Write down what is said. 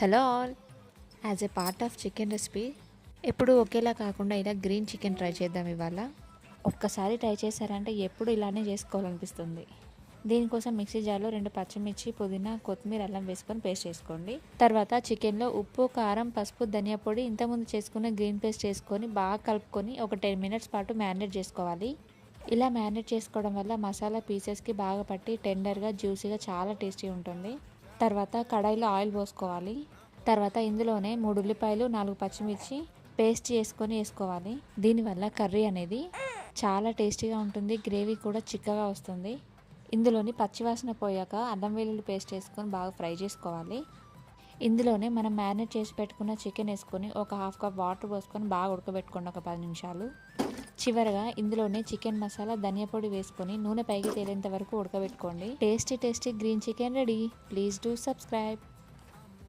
Hello all. As a part of chicken recipe ఎప్పుడు ఒకేలా కాకుండా ఇలా గ్రీన్ చికెన్ ట్రై చేద్దాం ఇవాళ. ఒక్కసారి ట్రై చేశారంటే ఎప్పుడు ఇలానే చేసుకోవాలనిపిస్తుంది. దీనికోసం మిక్సీ జార్లో 2 పచ్చిమిర్చి, పుదీనా, కొత్తిమీర, అల్లం వేసుకొని పేస్ట్ చేసుకోండి. తర్వాత చికెన్లో ఉప్పు, కారం, పసుపు, ధనియా పొడి, ఇంతకుముందు చేసుకున్న గ్రీన్ పేస్ట్ వేసుకొని బాగా కలుపుకొని ఒక 10 మినిట్స్ పాటు మ్యారినేట్ చేసుకోవాలి. ఇలా మ్యారినేట్ చేసుకోవడం వల్ల మసాలా పీసెస్కి బాగా పట్టి టెండర్గా, జ్యూసీగా చాలా టేస్టీ ఉంటుంది. తర్వాత కడాయిలో ఆయిల్ పోసుకోవాలి. తర్వాత ఇందులోనే 3 ఉల్లిపాయలు, 4 పచ్చిమిర్చి పేస్ట్ చేసుకొని వేసుకోవాలి. దీనివల్ల కర్రీ అనేది చాలా టేస్టీగా ఉంటుంది. గ్రేవీ కూడా చిక్కగా వస్తుంది. ఇందులోని పచ్చివాసన పోయాక అల్లం వెల్లుల్లి పేస్ట్ వేసుకొని బాగా ఫ్రై చేసుకోవాలి. ఇందులోనే మనం మ్యారినేట్ చేసి పెట్టుకున్న చికెన్ వేసుకొని ఒక 1/2 కప్ వాటర్ పోసుకొని బాగా ఉడకబెట్టుకోండి ఒక 10 నిమిషాలు. చివరగా ఇందులోనే చికెన్ మసాలా, ధనియా పొడి వేసుకొని నూనె పైకి తేలేంత వరకు ఉడకబెట్టుకోండి. Tasty green chicken ready. Please do subscribe.